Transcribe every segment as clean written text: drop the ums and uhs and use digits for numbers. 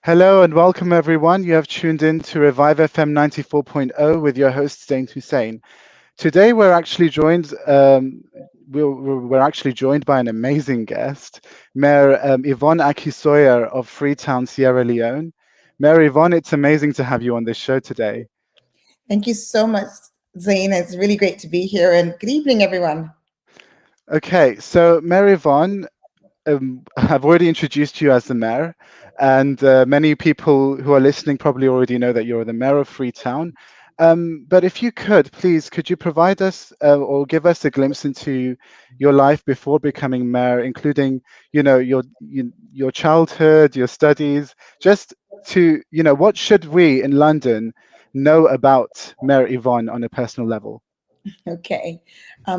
Hello and welcome everyone. You have tuned in to Revive FM 94.0 with your host Zain Hussain. Today we're actually joined by an amazing guest, Mayor Yvonne Aki-Sawyerr of Freetown, Sierra Leone. Mayor Yvonne, it's amazing to have you on this show today. Thank you so much, Zain. It's really great to be here, and good evening, everyone. Okay, so Mayor Yvonne, I've already introduced you as the mayor, and many people who are listening probably already know that you're the mayor of Freetown. But if you could you provide us or give us a glimpse into your life before becoming mayor, including, your childhood, your studies, just to, what should we in London know about Mayor Yvonne on a personal level? Okay.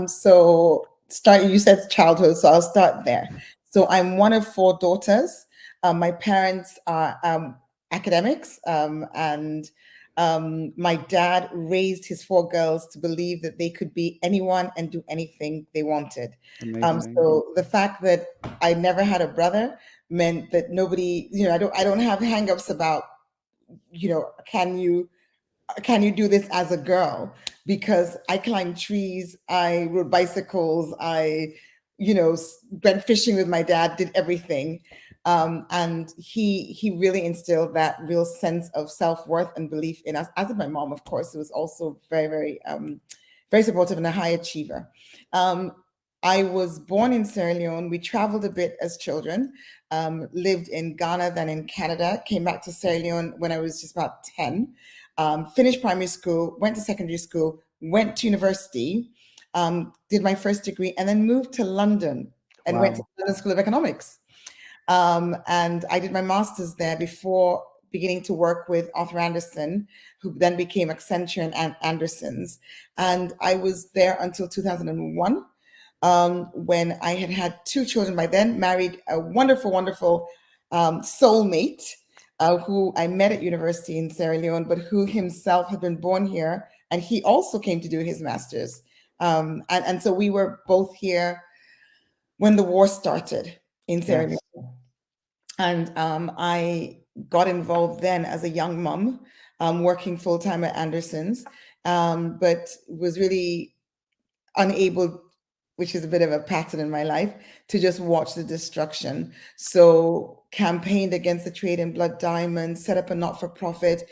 So start. You said childhood, so I'll start there. So I'm one of four daughters. My parents are academics, and my dad raised his four girls to believe that they could be anyone and do anything they wanted. Amazing. So the fact that I never had a brother meant that nobody, I don't have hangups about, can you do this as a girl? Because I climbed trees, I rode bicycles, I, went fishing with my dad, did everything. And he really instilled that real sense of self-worth and belief in us, as did my mom, of course, who was also very, very, very supportive and a high achiever. Um, I was born in Sierra Leone. We traveled a bit as children, lived in Ghana, then in Canada, came back to Sierra Leone when I was just about 10. Finished primary school, went to secondary school, went to university, did my first degree, and then moved to London and went to Wow. the London School of Economics. And I did my master's there before beginning to work with Arthur Anderson, who then became Accenture and Anderson's. And I was there until 2001, when I had two children by then, married a wonderful, wonderful soulmate, who I met at university in Sierra Leone, but who himself had been born here, and he also came to do his master's. And so we were both here when the war started in Sierra Yes. Leone. And I got involved then as a young mom, working full time at Anderson's, but was really unable, which is a bit of a pattern in my life, to just watch the destruction. So campaigned against the trade in blood diamonds, set up a not-for-profit,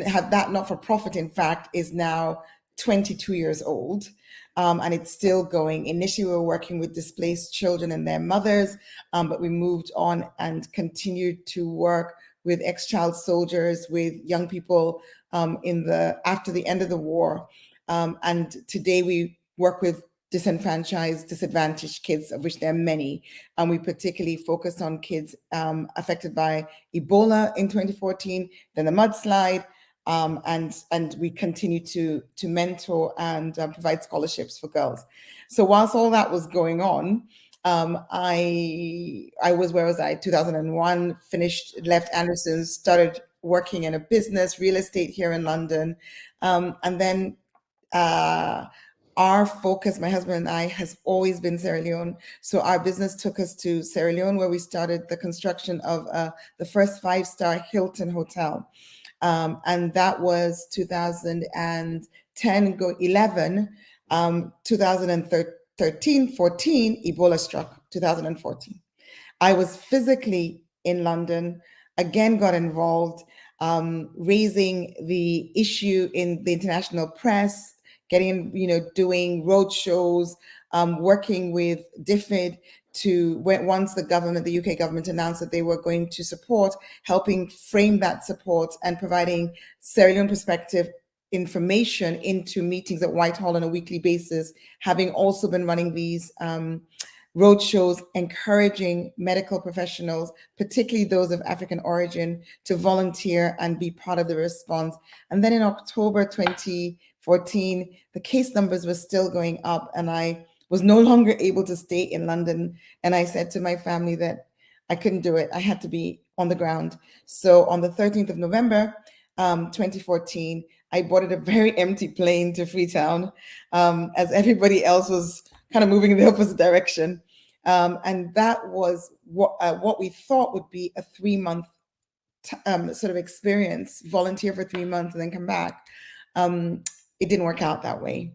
had that not-for-profit, in fact, is now 22 years old. And it's still going. Initially, we were working with displaced children and their mothers, but we moved on and continued to work with ex-child soldiers, with young people after the end of the war. And today we work with disenfranchised, disadvantaged kids, of which there are many. And we particularly focus on kids affected by Ebola in 2014, then the mudslide, and we continue to mentor and provide scholarships for girls. So whilst all that was going on, I was, where was I? 2001, left Anderson's, started working in a business, real estate here in London, and then our focus, my husband and I, has always been Sierra Leone. So our business took us to Sierra Leone, where we started the construction of the first five-star Hilton hotel. And that was 2010, 11, 2013, 14, Ebola struck, 2014. I was physically in London, again got involved, raising the issue in the international press, doing road shows, working with DFID once the UK government announced that they were going to support, helping frame that support and providing Sierra Leone perspective information into meetings at Whitehall on a weekly basis, having also been running these roadshows, encouraging medical professionals, particularly those of African origin, to volunteer and be part of the response. And then in October 2014, the case numbers were still going up, and I was no longer able to stay in London. And I said to my family that I couldn't do it. I had to be on the ground. So on the 13th of November, 2014, I boarded a very empty plane to Freetown, as everybody else was kind of moving in the opposite direction. And that was what we thought would be a 3-month sort of experience, volunteer for 3 months and then come back, it didn't work out that way.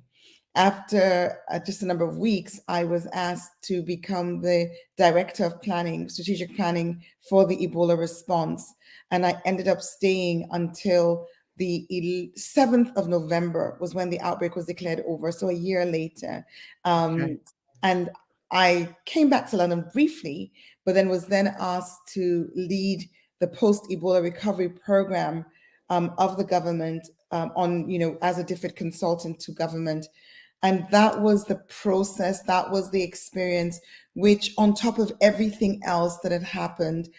After just a number of weeks, I was asked to become the director of planning, strategic planning for the Ebola response. And I ended up staying until the 7th of November was when the outbreak was declared over. So a year later. Okay. And I came back to London briefly, but then was then asked to lead the post-Ebola recovery program of the government on, as a different consultant to government. And that was the process, that was the experience, which on top of everything else that had happened,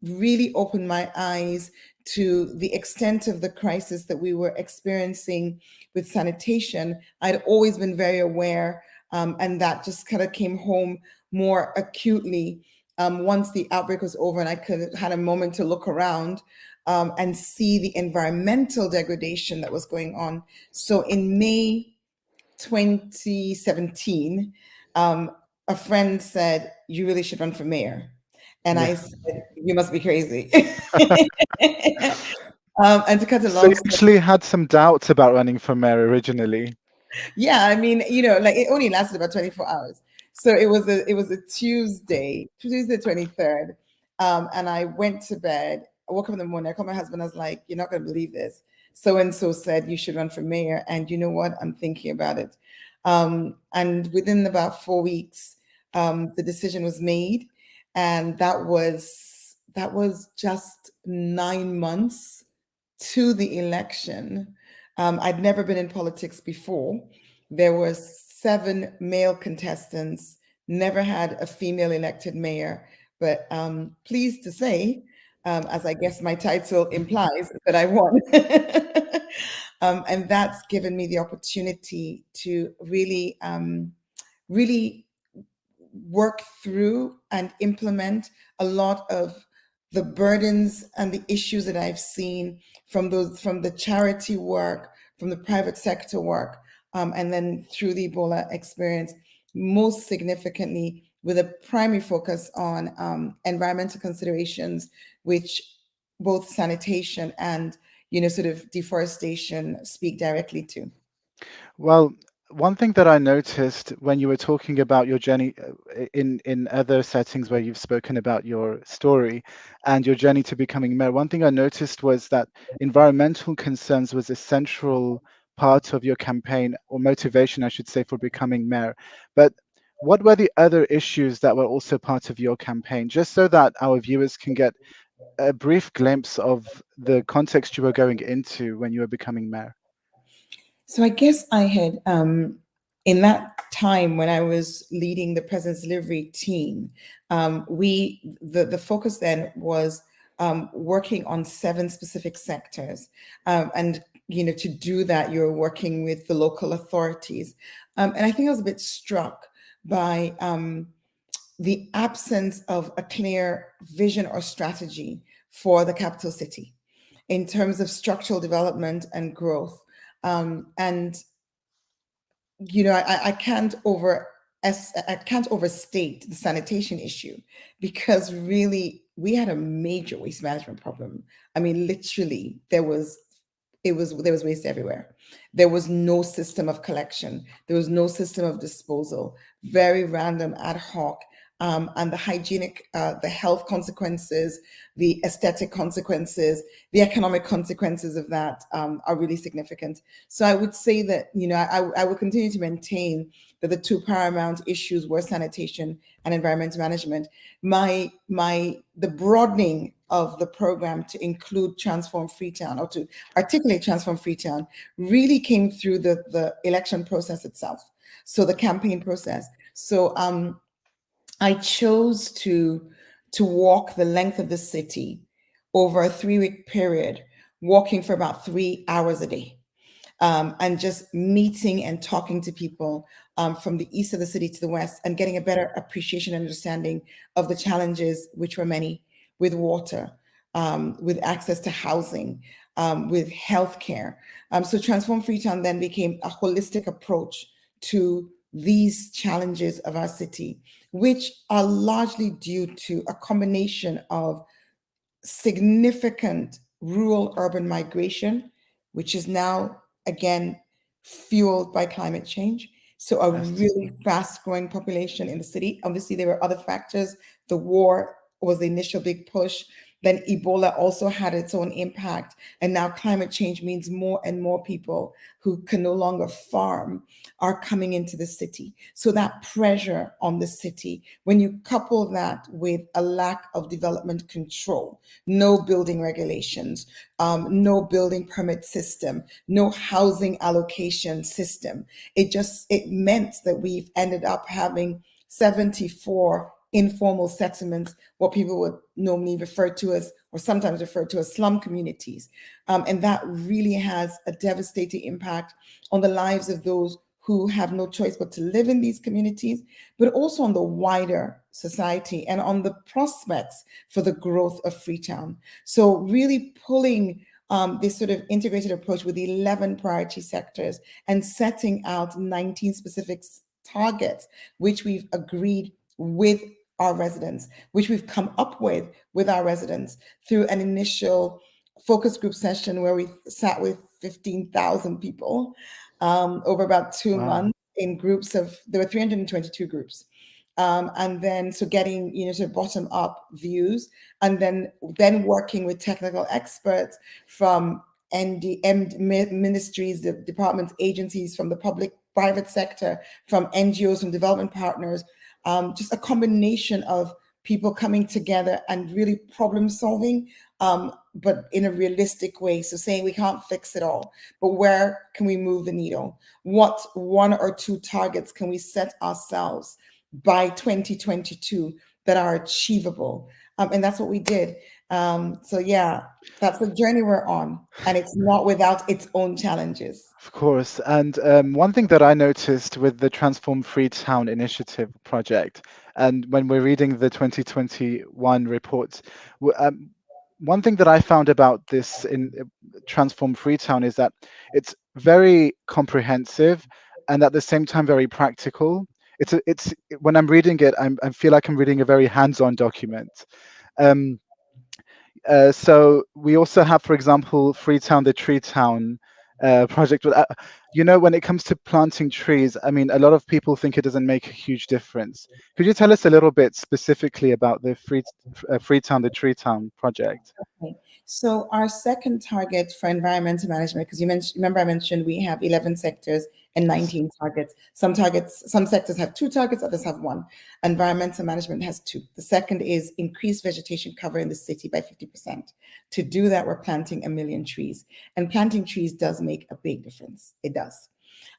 really opened my eyes to the extent of the crisis that we were experiencing with sanitation. I'd always been very aware, and that just kind of came home more acutely once the outbreak was over and I had a moment to look around and see the environmental degradation that was going on. So in May 2017, a friend said, "You really should run for mayor." And Yeah. I said, "You must be crazy." And to cut a So long you story, actually had some doubts about running for mayor originally. yeah, I mean, like it only lasted about 24 hours. So it was a Tuesday 23rd. And I went to bed. I woke up in the morning. I called my husband. I was like, "You're not going to believe this. So and so said you should run for mayor. And you know what? I'm thinking about it." And within about 4 weeks, the decision was made, and that was just 9 months to the election. I'd never been in politics before. There were 7 male contestants, never had a female elected mayor, but pleased to say, as I guess my title implies, that I won. And that's given me the opportunity to really work through and implement a lot of the burdens and the issues that I've seen from the charity work, from the private sector work, and then through the Ebola experience, most significantly with a primary focus on environmental considerations, which both sanitation and sort of deforestation speak directly to. Well, one thing that I noticed when you were talking about your journey in other settings where you've spoken about your story and your journey to becoming mayor, one thing I noticed was that environmental concerns was a central part of your campaign, or motivation, I should say, for becoming mayor. But what were the other issues that were also part of your campaign, just so that our viewers can get a brief glimpse of the context you were going into when you were becoming mayor? So I guess I had, in that time when I was leading the presence delivery team, the focus then was working on 7 specific sectors, and to do that, you're working with the local authorities, and I think I was a bit struck by the absence of a clear vision or strategy for the capital city in terms of structural development and growth. And I can't overstate the sanitation issue, because really we had a major waste management problem. I mean, literally, there was waste everywhere. There was no system of collection. There was no system of disposal. Very random, ad hoc. And the hygienic, the health consequences, the aesthetic consequences, the economic consequences of that are really significant. So I would say that, I will continue to maintain that the two paramount issues were sanitation and environmental management. The broadening of the program to include Transform Freetown, or to articulate Transform Freetown, really came through the election process itself. So the campaign process. So I chose to walk the length of the city over a 3-week period, walking for about 3 hours a day, and just meeting and talking to people from the east of the city to the west, and getting a better appreciation and understanding of the challenges, which were many, with water, with access to housing, with healthcare. So Transform Freetown then became a holistic approach to these challenges of our city, which are largely due to a combination of significant rural urban migration, which is now again fueled by climate change. So a Yes. really fast growing population in the city. Obviously, there were other factors. The war was the initial big push. Then Ebola also had its own impact. And now climate change means more and more people who can no longer farm are coming into the city. So that pressure on the city, when you couple that with a lack of development control, no building regulations, no building permit system, no housing allocation system, it meant that we've ended up having 74 informal settlements, what people would normally refer to as, or sometimes refer to as, slum communities. And that really has a devastating impact on the lives of those who have no choice but to live in these communities, but also on the wider society and on the prospects for the growth of Freetown. So really pulling this sort of integrated approach with 11 priority sectors and setting out 19 specific targets, which we've agreed with our residents, which we've come up with our residents through an initial focus group session where we sat with 15,000 people over about 2 months Wow. in groups of, there were 322 groups. And then so getting to bottom up views, and then working with technical experts from ministries, the departments, agencies, from the public private sector, from NGOs, from development partners, just a combination of people coming together and really problem solving, but in a realistic way. So saying we can't fix it all, but where can we move the needle? What one or two targets can we set ourselves by 2022 that are achievable? And that's what we did. So yeah, that's the journey we're on, and it's not without its own challenges. Of course. And one thing that I noticed with the Transform Freetown Initiative project, and when we're reading the 2021 reports, one thing that I found about this in Transform Freetown is that it's very comprehensive and at the same time very practical. It's when I'm reading it, I feel like I'm reading a very hands-on document. Um, so we also have, for example, Freetown, the Tree Town project. But when it comes to planting trees, I mean, a lot of people think it doesn't make a huge difference. Could you tell us a little bit specifically about the Freetown, the Tree Town project? Okay. So our second target for environmental management, because you mentioned, remember I mentioned we have 11 sectors and Yes. 19 targets. Some sectors have 2 targets, others have 1. Environmental management has 2. The second is increased vegetation cover in the city by 50%. To do that, we're planting 1 million trees. And planting trees does make a big difference. It does.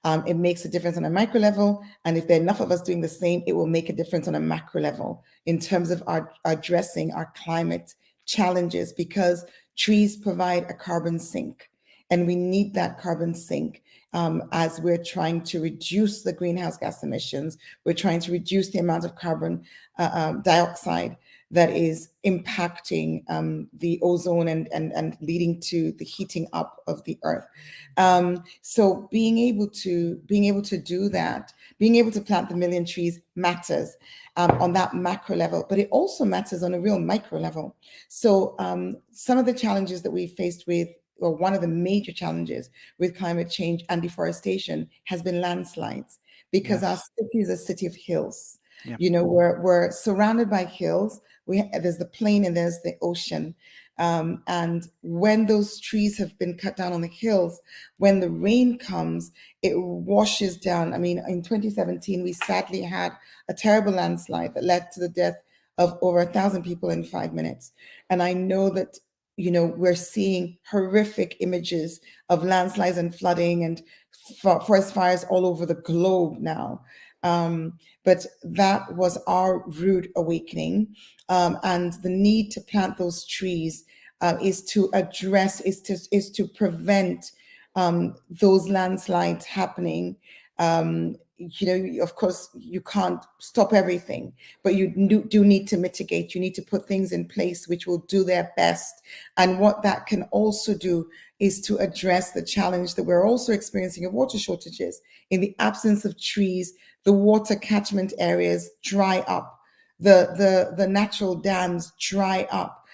It makes a difference on a micro level. And if there are enough of us doing the same, it will make a difference on a macro level in terms of addressing our climate challenges, because trees provide a carbon sink. And we need that carbon sink as we're trying to reduce the greenhouse gas emissions. We're trying to reduce the amount of carbon dioxide that is impacting the ozone and leading to the heating up of the earth. So being able to do that, being able to plant the 1 million trees matters on that macro level, but it also matters on a real micro level. So some of the challenges that we faced with, or one of the major challenges with climate change and deforestation, has been landslides, because our Yes. city is a city of hills. Yeah. We're surrounded by hills. There's the plain and there's the ocean. And when those trees have been cut down on the hills, when the rain comes, it washes down. I mean, in 2017, we sadly had a terrible landslide that led to the death of over 1,000 people in 5 minutes. And I know that we're seeing horrific images of landslides and flooding and forest fires all over the globe now. But that was our rude awakening. And the need to plant those trees is to address, is to prevent those landslides happening. Of course, you can't stop everything, but you do need to mitigate. You need to put things in place which will do their best. And what that can also do is to address the challenge that we're also experiencing of water shortages. In the absence of trees, the water catchment areas dry up, the natural dams dry up.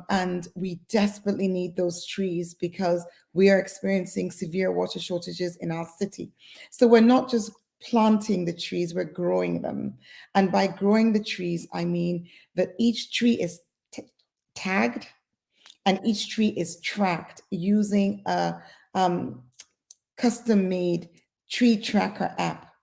And we desperately need those trees because we are experiencing severe water shortages in our city. So we're not just planting the trees, we're growing them. And by growing the trees, I mean that each tree is tagged and each tree is tracked using a um, custom made tree tracker app.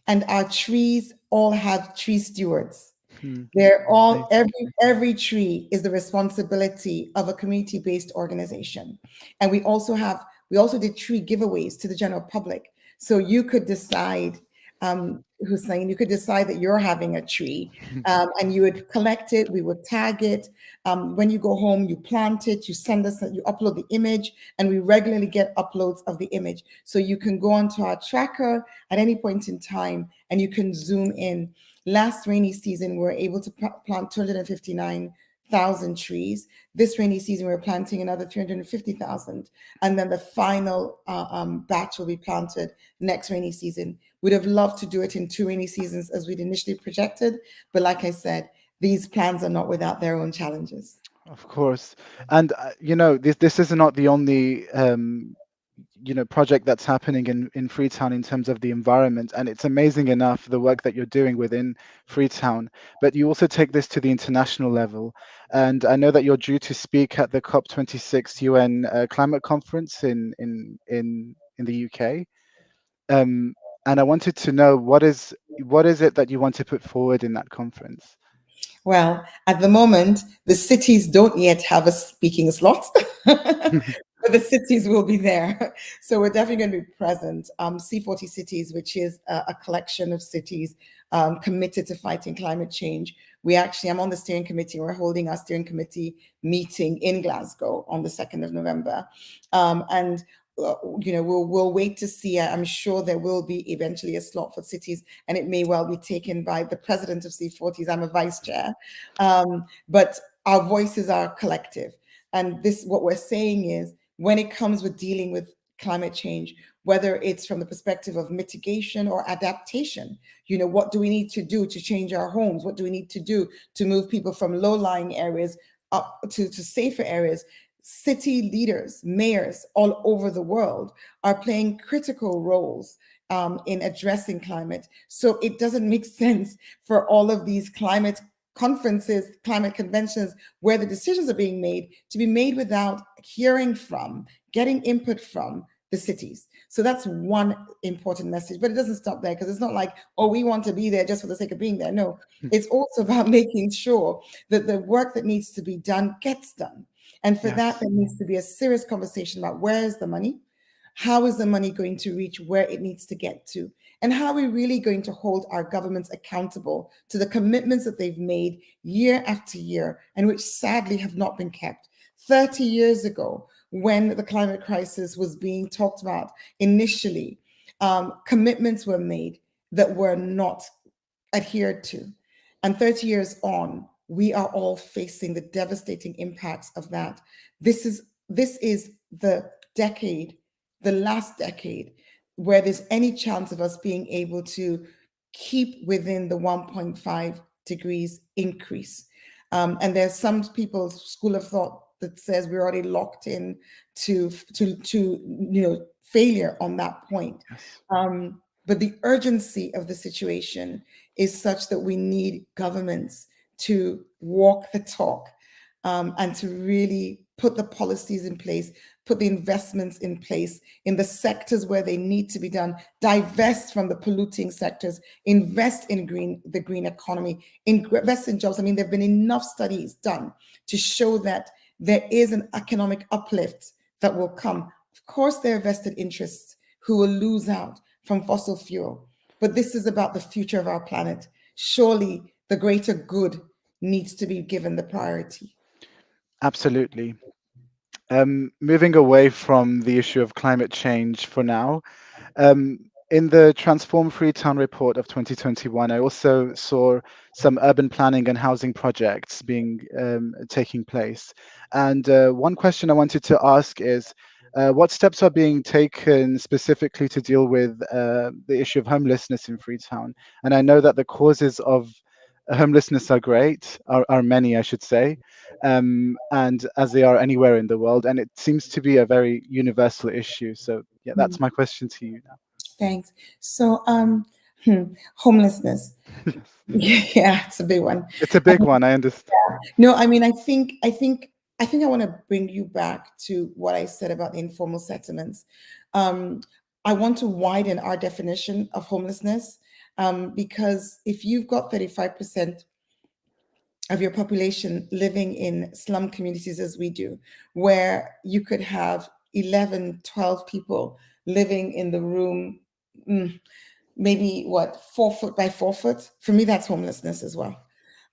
And our trees all have tree stewards. Hmm. They're all Amazing. every tree is the responsibility of a community-based organization. And we also did tree giveaways to the general public. So you could decide, Hussein, you could decide that you're having a tree, and you would collect it, we would tag it. When you go home, you plant it, you send us, you upload the image, and we regularly get uploads of the image. So you can go onto our tracker at any point in time and you can zoom in. Last rainy season, we were able to plant 259,000 trees. This rainy season, we're planting another 350,000. And then the final batch will be planted next rainy season. We'd have loved to do it in 2 rainy seasons as we'd initially projected. But like I said, these plans are not without their own challenges. Of course. And this is not the only project that's happening in Freetown in terms of the environment, and it's amazing enough the work that you're doing within Freetown, but you also take this to the international level. And I know that you're due to speak at the COP26 UN climate conference in the UK. um, and I wanted to know what is it that you want to put forward in that conference. Well, at the moment, the cities don't yet have a speaking slot, but the cities will be there. So we're definitely going to be present. C40 Cities, which is a collection of cities committed to fighting climate change. I'm on the steering committee. We're holding our steering committee meeting in Glasgow on the 2nd of November. And we'll wait to see. I'm sure there will be eventually a slot for cities, and it may well be taken by the president of C40s. I'm a vice chair, but our voices are collective. And this, what we're saying is, when it comes with dealing with climate change, whether it's from the perspective of mitigation or adaptation, what do we need to do to change our homes? What do we need to do to move people from low-lying areas up to safer areas? City leaders, mayors all over the world are playing critical roles in addressing climate. So it doesn't make sense for all of these climate conferences, climate conventions, where the decisions are being made to be made without hearing from, getting input from the cities. So that's one important message, but it doesn't stop there, because it's not like, oh, we want to be there just for the sake of being there. No, it's also about making sure that the work that needs to be done gets done. And for that, Yes. there needs to be a serious conversation about where is the money? How is the money going to reach where it needs to get to? And how are we really going to hold our governments accountable to the commitments that they've made year after year, and which sadly have not been kept? 30 years ago, when the climate crisis was being talked about initially, commitments were made that were not adhered to. And 30 years on, we are all facing the devastating impacts of that. This is the decade, the last decade, where there's any chance of us being able to keep within the 1.5 degrees increase. And there's some people's school of thought that says we're already locked in to failure on that point. Yes. But the urgency of the situation is such that we need governments to walk the talk, and to really put the policies in place, put the investments in place in the sectors where they need to be done, divest from the polluting sectors, invest in the green economy, invest in jobs. I mean, there have been enough studies done to show that there is an economic uplift that will come. Of course, there are vested interests who will lose out from fossil fuel, but this is about the future of our planet. Surely the greater good needs to be given the priority. Absolutely. Moving away from the issue of climate change for now, in the Transform Freetown report of 2021, I also saw some urban planning and housing projects being taking place. And one question I wanted to ask is, what steps are being taken specifically to deal with the issue of homelessness in Freetown? And I know that the causes of homelessness are great, are many, I should say, and as they are anywhere in the world, and it seems to be a very universal issue. So yeah, Mm, that's my question to you thanks. So, homelessness. now. Yeah, it's a big one. It's a big one, I understand. No, I mean, I want to bring you back to what I said about the informal settlements. Um, I want to widen our definition of homelessness, because if you've got 35% of your population living in slum communities as we do, where you could have 11, 12 people living in the room, maybe what, 4 foot by 4 foot? For me, that's homelessness as well.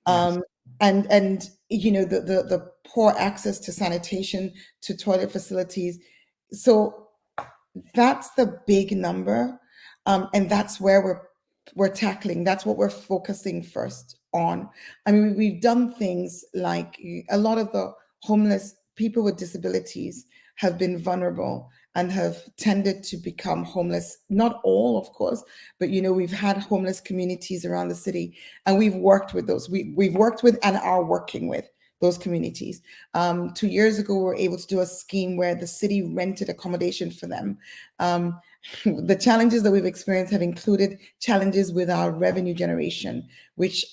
Yes. um, and you know the poor access to sanitation, to toilet facilities. So that's the big number, and that's where we're tackling. That's what we're focusing first on. I mean, we've done things like a lot of the homeless people with disabilities have been vulnerable and have tended to become homeless. Not all, of course, but you know, we've had homeless communities around the city, and we've worked with those. We've worked with and are working with those communities. 2 years ago, we were able to do a scheme where the city rented accommodation for them. Um, the challenges that we've experienced have included challenges with our revenue generation, which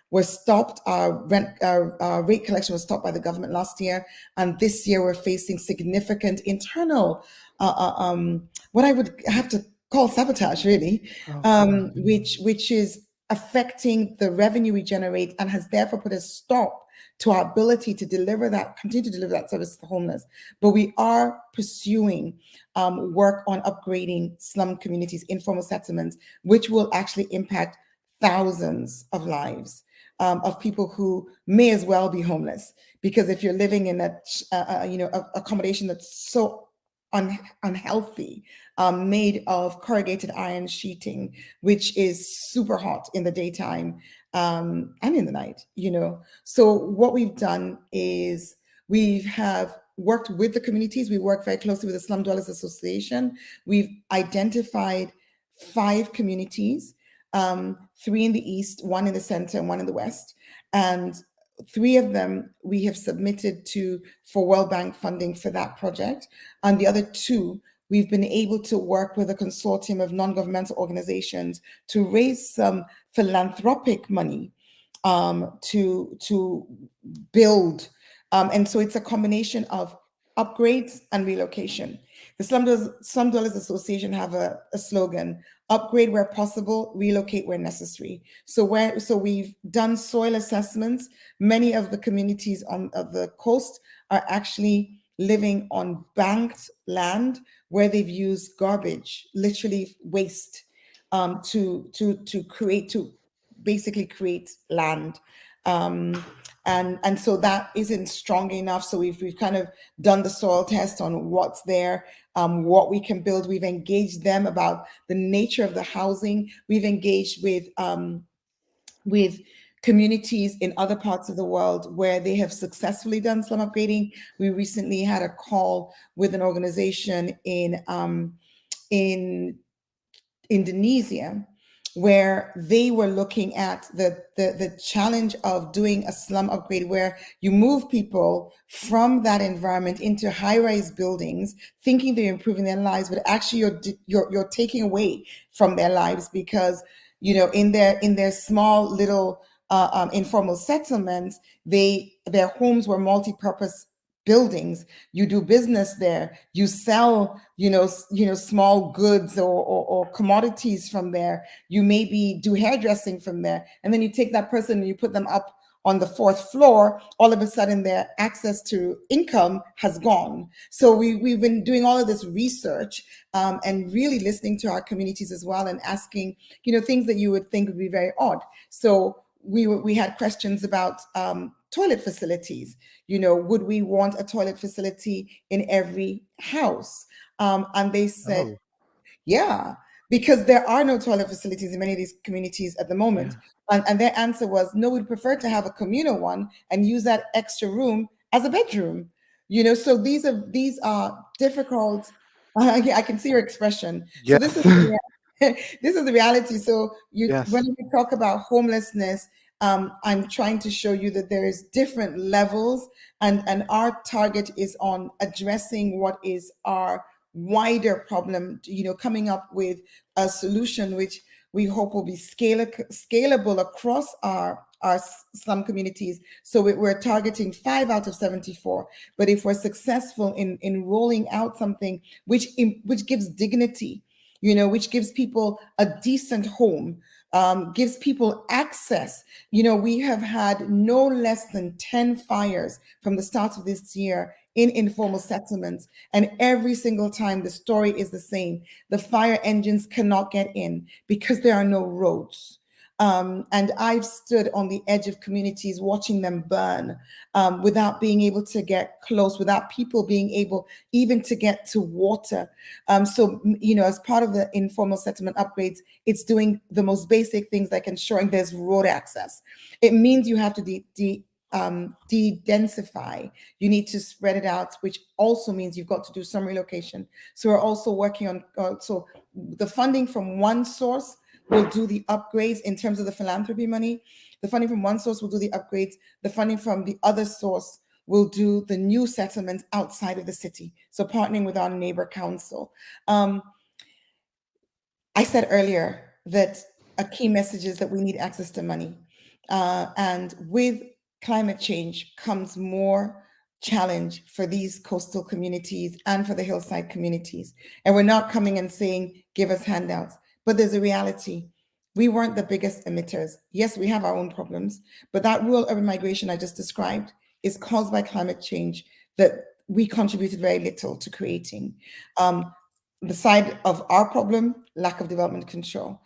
was stopped. Our rate collection was stopped by the government last year, and this year we're facing significant internal, what I would have to call sabotage, really, Oh, which is affecting the revenue we generate and has therefore put a stop to our ability to deliver that, continue to deliver that service to the homeless. But we are pursuing work on upgrading slum communities, informal settlements, which will actually impact thousands of lives, of people who may as well be homeless. Because if you're living in accommodation that's so unhealthy, made of corrugated iron sheeting, which is super hot in the daytime, and in the night, you know. So what we've done is we have worked with the communities. We work very closely with the Slum Dwellers Association. We've identified 5 communities, 3 in the east, 1 in the center, and 1 in the west. And 3 of them we have submitted to for World Bank funding for that project. And the other 2, we've been able to work with a consortium of non-governmental organizations to raise some philanthropic money, to build. And so it's a combination of upgrades and relocation. The Slum Dwellers Association have a slogan: upgrade where possible, relocate where necessary. So we've done soil assessments. Many of the communities on of the coast are actually living on banked land where they've used garbage, literally waste, to basically create land. Um, and so that isn't strong enough. So we've kind of done the soil test on what's there, what we can build. We've engaged them about the nature of the housing. We've engaged with communities in other parts of the world where they have successfully done slum upgrading. We recently had a call with an organization in Indonesia, where they were looking at the challenge of doing a slum upgrade where you move people from that environment into high-rise buildings, thinking they're improving their lives, but actually you're taking away from their lives, because you know, in their small little informal settlements, their homes were multi-purpose buildings. You do business there, you sell, small goods or commodities from there, you maybe do hairdressing from there, and then you take that person and you put them up on the 4th floor. All of a sudden their access to income has gone. So we've been doing all of this research, and really listening to our communities as well, and asking things that you would think would be very odd. So we had questions about toilet facilities. Would we want a toilet facility in every house? And they said, oh, yeah, because there are no toilet facilities in many of these communities at the moment. yeah, And their answer was, no, we'd prefer to have a communal one and use that extra room as a bedroom. So these are difficult. Yeah, I can see your expression. So this yes, is this is the reality. So yes, when we talk about homelessness, I'm trying to show you that there is different levels, and our target is on addressing what is our wider problem, coming up with a solution which we hope will be scalable across our slum communities. So we're targeting 5 out of 74. But if we're successful in rolling out something which gives dignity, which gives people a decent home, gives people access. We have had no less than 10 fires from the start of this year in informal settlements. And every single time the story is the same. The fire engines cannot get in because there are no roads. And I've stood on the edge of communities watching them burn, without being able to get close, without people being able even to get to water. So, as part of the informal settlement upgrades, it's doing the most basic things like ensuring there's road access. It means you have to de-densify. You need to spread it out, which also means you've got to do some relocation. So we're also working on, so the funding from one source will do the upgrades in terms of the philanthropy money. The funding from one source will do the upgrades. The funding from the other source will do the new settlements outside of the city. So partnering with our neighbor council. I said earlier that a key message is that we need access to money. And with climate change comes more challenge for these coastal communities and for the hillside communities. And we're not coming and saying, give us handouts. But there's a reality. We weren't the biggest emitters. Yes, we have our own problems, but that rural urban migration I just described is caused by climate change that we contributed very little to creating. The side of our problem, lack of development control,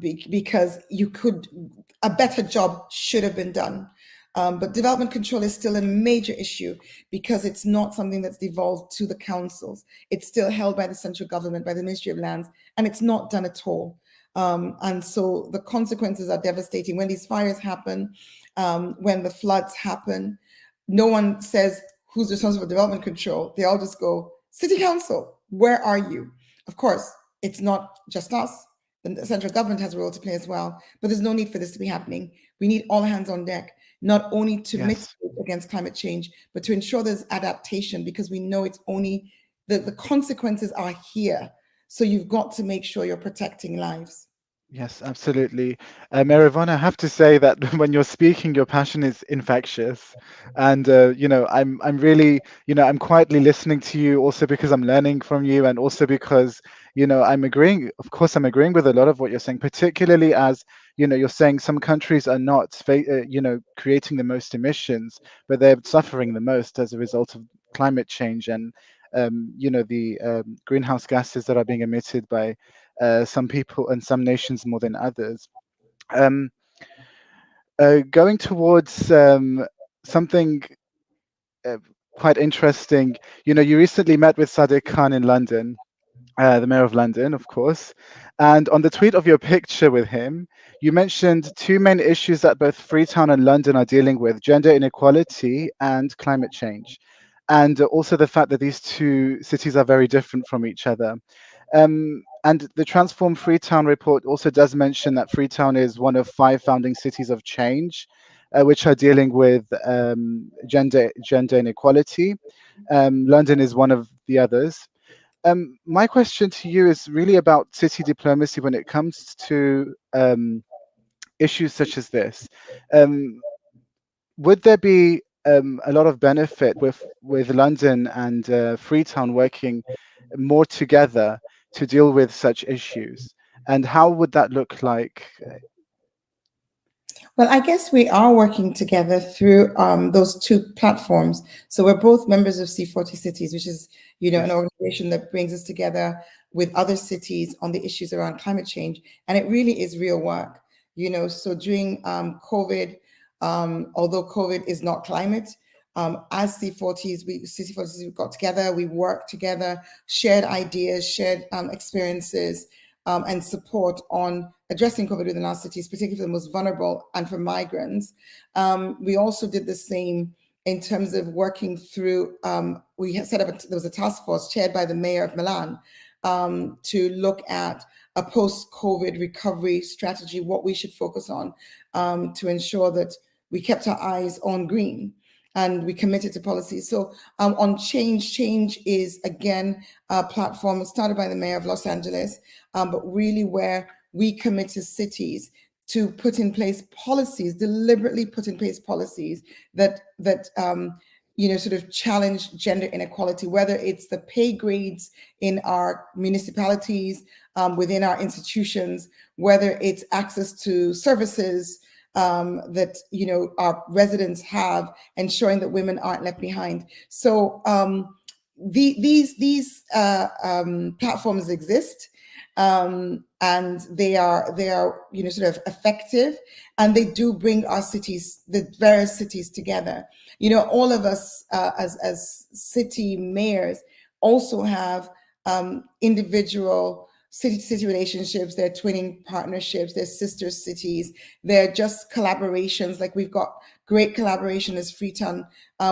because a better job should have been done. But development control is still a major issue because it's not something that's devolved to the councils. It's still held by the central government, by the Ministry of Lands, and it's not done at all. And so the consequences are devastating. When these fires happen, when the floods happen, no one says who's responsible for development control. They all just go, City Council, where are you? Of course, it's not just us. The central government has a role to play as well, but there's no need for this to be happening. We need all hands on deck, not only to mitigate against climate change, but to ensure there's adaptation, because we know it's only the consequences are here. So you've got to make sure you're protecting lives. Yes, absolutely. Mayor Yvonne, I have to say that when you're speaking, your passion is infectious, and I'm really, I'm quietly listening to you, also because I'm learning from you, and also because, I'm agreeing. Of course, I'm agreeing with a lot of what you're saying, particularly as, you're saying some countries are not, creating the most emissions, but they're suffering the most as a result of climate change and, the greenhouse gases that are being emitted by some people and some nations more than others. Um, Going towards something uh, quite interesting, you recently met with Sadiq Khan in London, the Mayor of London, of course. And on the tweet of your picture with him, you mentioned two main issues that both Freetown and London are dealing with: gender inequality and climate change. And also the fact that these two cities are very different from each other. And the Transform Freetown report also does mention that Freetown is one of 5 founding cities of change, which are dealing with gender inequality. London is one of the others. My question to you is really about city diplomacy when it comes to issues such as this. Um, would there be a lot of benefit with London and Freetown working more together to deal with such issues? And how would that look like? Well, I guess we are working together through those two platforms. So we're both members of C40 Cities, which is, an Yes. organization that brings us together with other cities on the issues around climate change. And it really is real work, So during COVID, although COVID is not climate, as C40s, we got together, we worked together, shared ideas, shared experiences, and support on addressing COVID within our cities, particularly for the most vulnerable and for migrants. We also did the same in terms of working through, we had set up, there was a task force chaired by the mayor of Milan, to look at a post-COVID recovery strategy, what we should focus on to ensure that we kept our eyes on green and we committed to policy. So on change is again a platform started by the mayor of Los Angeles, but really where we commit to cities to put in place policies, deliberately put in place policies that sort of challenge gender inequality, whether it's the pay grades in our municipalities, within our institutions, whether it's access to services that our residents have, ensuring that women aren't left behind. So these platforms exist, and they are sort of effective, and they do bring our cities, the various cities, together. All of us as city mayors also have individual city-to-city relationships. They're twinning partnerships, they're sister cities, they're just collaborations. Like we've got great collaboration as Freetown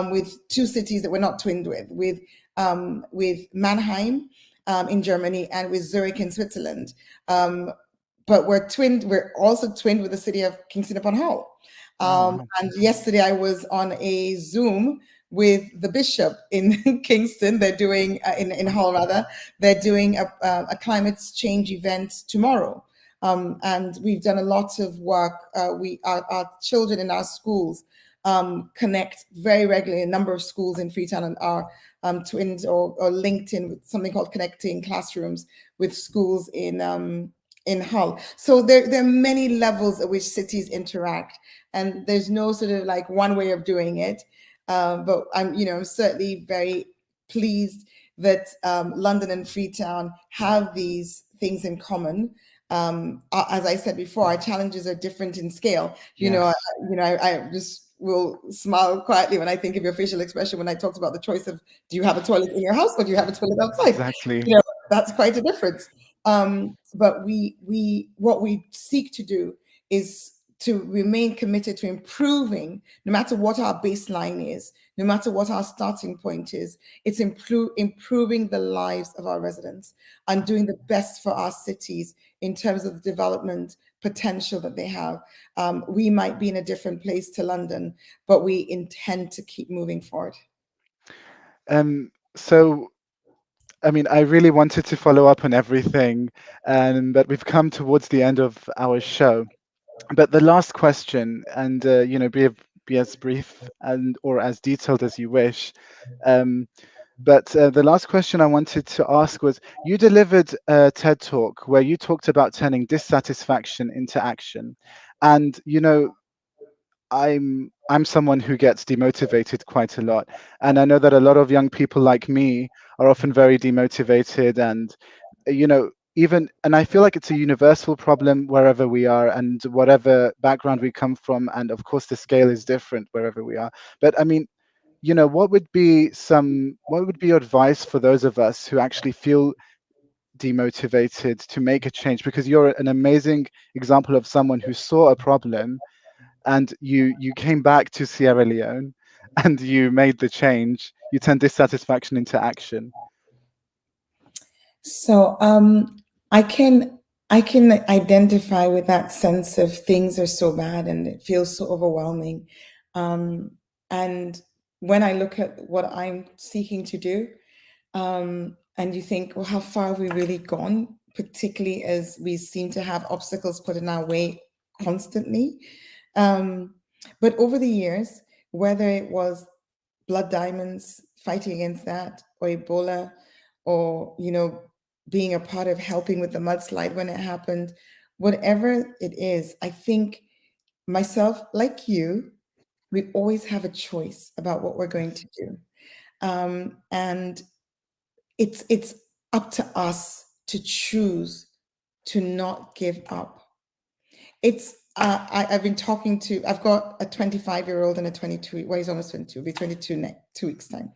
with two cities that we're not twinned with Mannheim in Germany and with Zurich in Switzerland. But we're also twinned with the city of Kingston upon Hull. And yesterday I was on a Zoom with the bishop in Kingston. They're doing in Hull rather. They're doing a climate change event tomorrow, and we've done a lot of work. Our children in our schools connect very regularly. A number of schools in Freetown and are twinned or linked in with something called Connecting Classrooms with schools in Hull. So there are many levels at which cities interact, and there's no sort of like one way of doing it. But I'm certainly very pleased that London and Freetown have these things in common. As I said before, our challenges are different in scale. I just will smile quietly when I think of your facial expression when I talked about the choice of, do you have a toilet in your house or do you have a toilet outside? Exactly. That's quite a difference. But what we seek to do is to remain committed to improving, no matter what our baseline is, no matter what our starting point is. It's improving the lives of our residents and doing the best for our cities in terms of the development potential that they have. We might be in a different place to London, but we intend to keep moving forward. So I mean, I really wanted to follow up on everything, but we've come towards the end of our show. But the last question, and be as brief and or as detailed as you wish. Um, but the last question I wanted to ask was: you delivered a TED talk where you talked about turning dissatisfaction into action, and I'm someone who gets demotivated quite a lot, and I know that a lot of young people like me are often very demotivated, and even, and I feel like it's a universal problem wherever we are and whatever background we come from, and of course the scale is different wherever we are. But I mean, what would be your advice for those of us who actually feel demotivated to make a change? Because you're an amazing example of someone who saw a problem and you came back to Sierra Leone and you made the change. You turned dissatisfaction into action. So I can identify with that sense of things are so bad and it feels so overwhelming. And when I look at what I'm seeking to do, and you think, well, how far have we really gone? Particularly as we seem to have obstacles put in our way constantly. But over the years, whether it was blood diamonds, fighting against that, or Ebola, or being a part of helping with the mudslide when it happened, whatever it is, I think myself, like you, we always have a choice about what we're going to do, and it's up to us to choose to not give up. It's I've been talking to, I've got a 25-year-old and a 22, well, he's almost 22, will be 22 next 2 weeks time.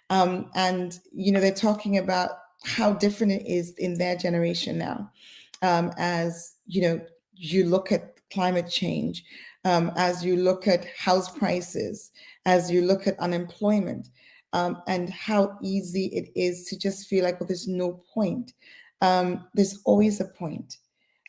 And they're talking about how different it is in their generation now. As you look at climate change, as you look at house prices, as you look at unemployment, and how easy it is to just feel like, well, there's no point. There's always a point.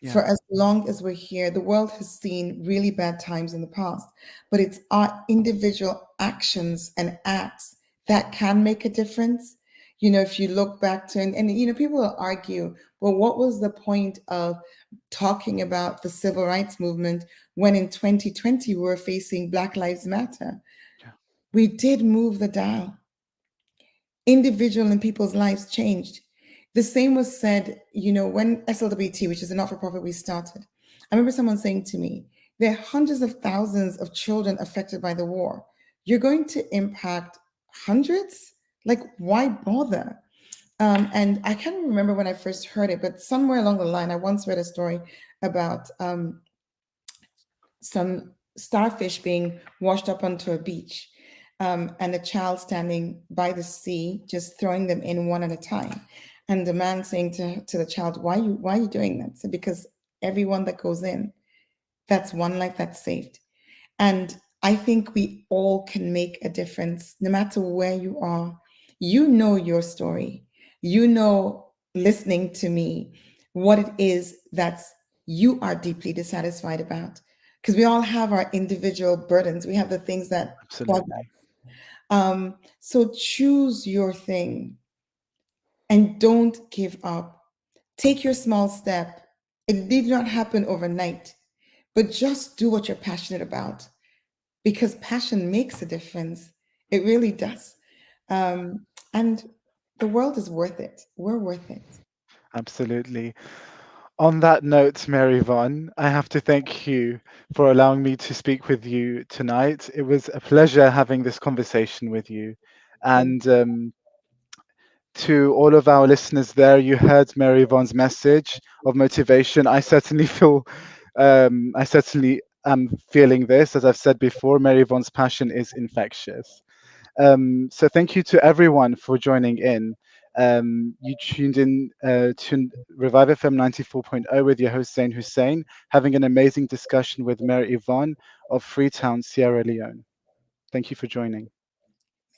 Yeah. For as long as we're here, the world has seen really bad times in the past, but it's our individual actions and acts that can make a difference. If you look back to, and people will argue, well, what was the point of talking about the civil rights movement when in 2020 we were facing Black Lives Matter? Yeah. We did move the dial. Individual and people's lives changed. The same was said, when SLWT, which is a not for profit, we started. I remember someone saying to me, there are hundreds of thousands of children affected by the war. You're going to impact hundreds? Like, why bother? And I can't remember when I first heard it, but somewhere along the line, I once read a story about some starfish being washed up onto a beach, and a child standing by the sea, just throwing them in one at a time. And the man saying to the child, why are you doing that? So because everyone that goes in, that's one life that's saved. And I think we all can make a difference no matter where you are. You know your story. Listening to me, what it is that's you are deeply dissatisfied about. Because we all have our individual burdens. We have the things that bug Absolutely. us. So choose your thing and don't give up. Take your small step. It need not happen overnight, but just do what you're passionate about, because passion makes a difference. It really does. And the world is worth it. We're worth it. Absolutely. On that note, Mary Yvonne, I have to thank you for allowing me to speak with you tonight. It was a pleasure having this conversation with you. Thank And to all of our listeners there, you heard Mary Yvonne's message of motivation. I certainly am feeling this. As I've said before, Mary Yvonne's passion is infectious. So thank you to everyone for joining in. You tuned in to Revive FM 94.0 with your host Zain Hussain, having an amazing discussion with Mayor Yvonne of Freetown, Sierra Leone. Thank you for joining.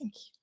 thank you.